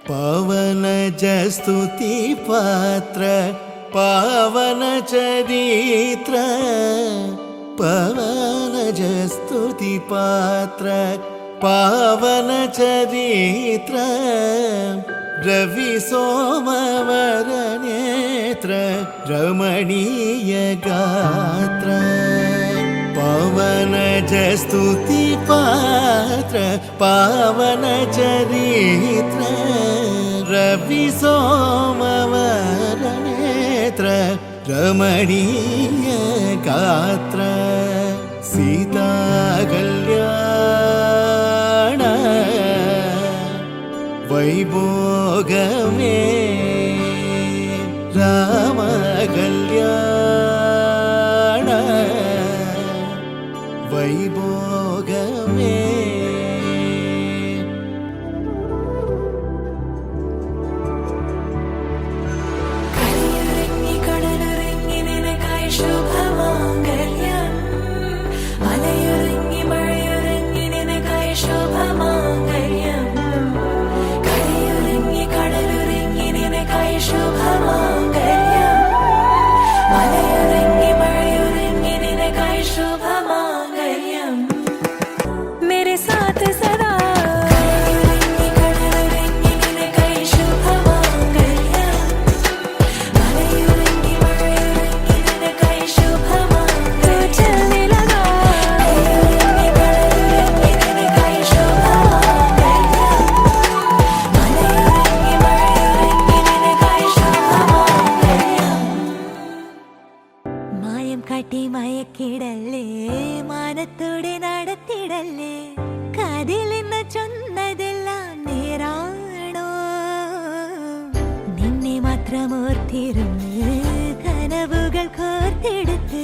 पवनजस्तुति पात्र पावन चरित्र पवनजस्तुति पात्र पावन चरित्र रवि सोमवर नेत्र रमणीय गात्र पवनजस्तुति पात्र पावन चरित्र रवि सोमवर नेत्र रमणीय गात्र सीता कल्याण वैभोगमे राम कल्याण वैभोगमे കനവുകൾ കോർത്തെടുത്ത്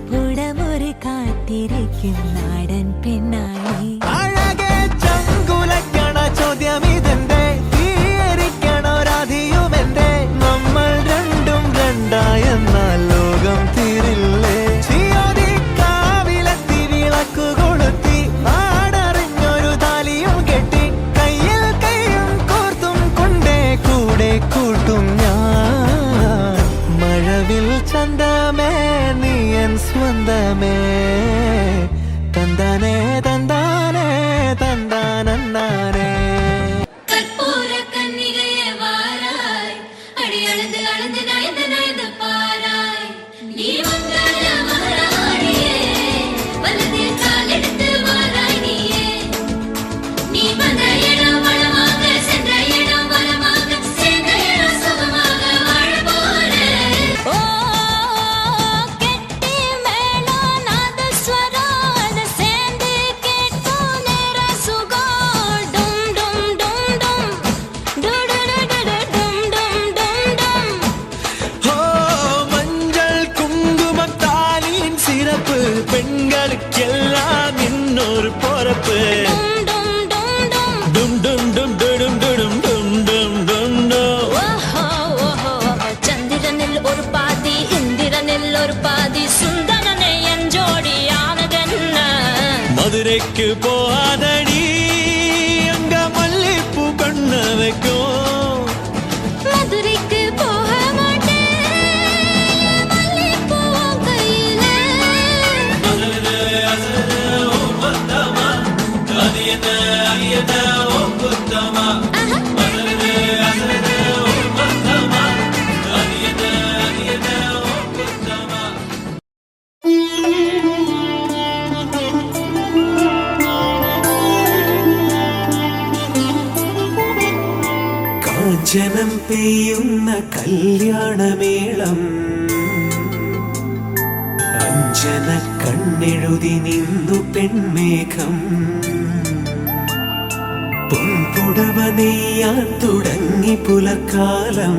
പുടമുറി കാത്തിരിക്കും നാടൻ പെണ്ണായി അഴകെ ചങ്കുലക്കണ ചോദ്യം ഇതെന്റെ തീയരിക്കണോ രാധിയുമെന്റെ നമ്മൾ രണ്ടും രണ്ടായെന്നാൽ ലോകം തീരില്ലേ ചിയോദിക്കാവിലെത്തി വിളക്കു കൊളുത്തി നാടറിഞ്ഞൊരു താലിയും കെട്ടി കയ്യിൽ കൈയും കോർത്തും കൊണ്ടേ കൂടെ കൂട്ടും ചന്തമേ നീയൻ സ്വന്തമേ തന്താനേ തന്താനേ തന്താനേ കർപ്പൂര കന്നികയെ വാരായി അടിയളന്ന് അളന്ന് നയന്ന് നയന്ന് പാരായി നീ മംഗള മഹാറാണിയേ വലതിൽ കാലെടുത്ത് വാരായി നീയേ നീ വന്ന ഇടം വളமாக சென்ற இடம் வளமாக சேர்ந்த இடம் சுகமாக வாழ போறே பெண்களுக்கெல்லாம் இன்னொரு பொறுப்பு ചന്ദ്രനിൽ ഒരു പാതി ഇന്ദ്രനിൽ ഒരു പാതി സുന്ദരനെ എൻ ജോഡിയാണതെന്ന മധുരയ്ക്ക് പോവാതടി അങ്ക മല്ലിപ്പൂ കണ്ണ് വെക്കും മധുരയ്ക്ക് പോകാൻ കാഞ്ചനം പെയ്യുന്ന കല്യാണമേളം അഞ്ജന കണ്ണെഴുതി നിന്നു പെൺമേഘം പൊൻപുടവ നെയ്യാൻ തുടങ്ങി പുലർക്കാലം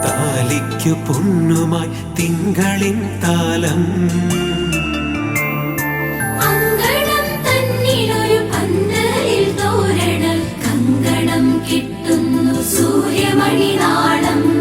താലിക്കു പൊന്നുമായി തിങ്കളിൻ താലം കിട്ടുന്നു സൂര്യമണി നാളം